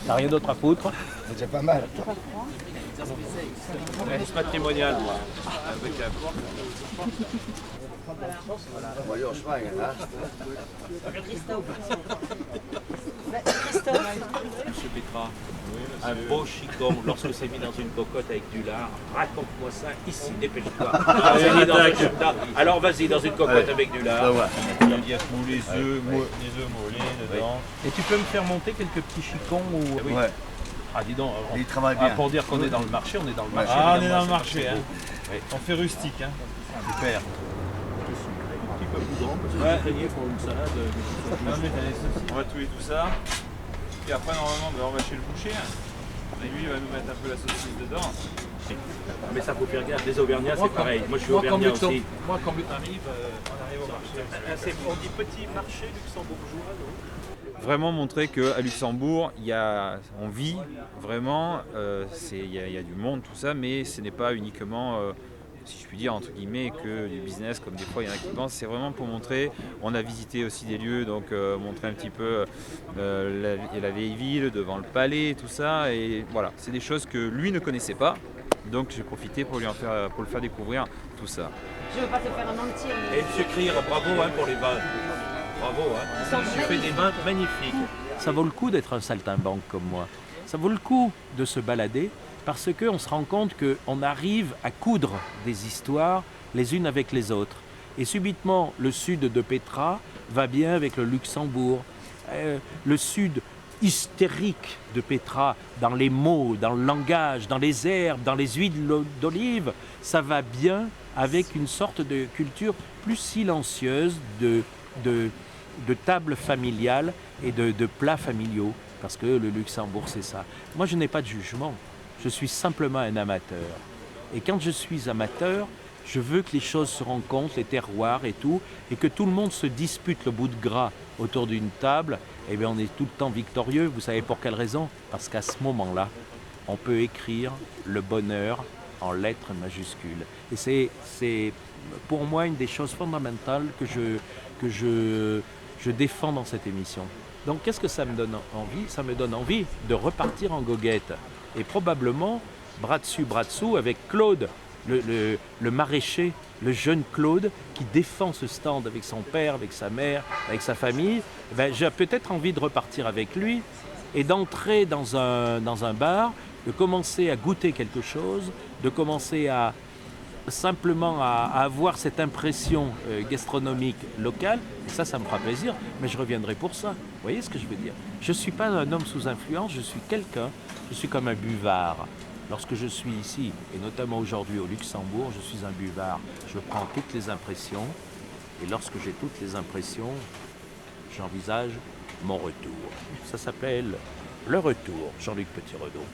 T'as rien d'autre à foutre? C'est déjà pas mal. Réponse matrimoniale, moi. Voyons, Schwein, hein. Monsieur Pétra, un beau chicon, lorsque c'est mis dans une cocotte avec du lard, raconte-moi ça ici, dépêche-toi. Alors vas-y, dans une cocotte avec du lard. Ça veut dire tous les œufs mollets dedans. Et tu peux me faire monter quelques petits chicons ou... Oui. Ouais. Ah dis donc, Il travaille bien. pour dire qu'on est dans le marché, on est dans le marché. Ah, on est évidemment, dans le c'est marché. pas Hein. très beau. On fait rustique. Hein. Super. Un petit peu plus grand, parce que je craignais pour une salade. Non, mais t'as les saucisses. On va touiller tout ça. Puis après, normalement, on va chez le boucher. Et lui, il va nous mettre un peu la saucisse dedans. Mais ça faut faire gaffe, les Auvergnats c'est pareil. Moi je suis Auvergnat aussi. Moi, quand on arrive au marché. On dit petit marché luxembourgeois, non? Vraiment montrer qu'à Luxembourg, on vit vraiment, il y a du monde, tout ça, mais ce n'est pas uniquement, si je puis dire, entre guillemets, que du business, comme des fois il y en a qui pensent. C'est vraiment pour montrer, on a visité aussi des lieux, donc montrer un petit peu la vieille ville, devant le palais, tout ça, et voilà, c'est des choses que lui ne connaissait pas, donc j'ai profité pour le faire découvrir tout ça. Je veux pas te faire mentir, mais... Et M. Crier, bravo hein, pour les vins. Bravo, hein. Tu fais des vins magnifiques. Ça vaut le coup d'être un saltimbanque comme moi. Ça vaut le coup de se balader parce qu'on se rend compte qu'on arrive à coudre des histoires les unes avec les autres. Et subitement, le sud de Pétra va bien avec le Luxembourg. Le sud hystérique de Pétra, dans les mots, dans le langage, dans les herbes, dans les huiles d'olive, ça va bien avec une sorte de culture plus silencieuse de tables familiales et de plats familiaux, parce que le Luxembourg c'est ça. Moi je n'ai pas de jugement, je suis simplement un amateur. Et quand je suis amateur, je veux que les choses se rencontrent, les terroirs et tout, et que tout le monde se dispute le bout de gras autour d'une table. Eh bien on est tout le temps victorieux, vous savez pour quelle raison? Parce qu'à ce moment-là, on peut écrire le bonheur en lettres majuscules. Et c'est pour moi une des choses fondamentales que je défends dans cette émission. Donc qu'est-ce que ça me donne envie? Ça me donne envie de repartir en goguette. Et probablement, bras dessus, bras dessous, avec Claude, le maraîcher, le jeune Claude, qui défend ce stand avec son père, avec sa mère, avec sa famille. Ben, j'ai peut-être envie de repartir avec lui et d'entrer dans un bar, de commencer à goûter quelque chose, de commencer à simplement à avoir cette impression gastronomique locale, ça me fera plaisir, mais je reviendrai pour ça. Vous voyez ce que je veux dire? Je ne suis pas un homme sous influence, je suis quelqu'un, je suis comme un buvard. Lorsque je suis ici, et notamment aujourd'hui au Luxembourg, je suis un buvard. Je prends toutes les impressions, et lorsque j'ai toutes les impressions, j'envisage mon retour. Ça s'appelle Le Retour, Jean-Luc Petit-Renaud.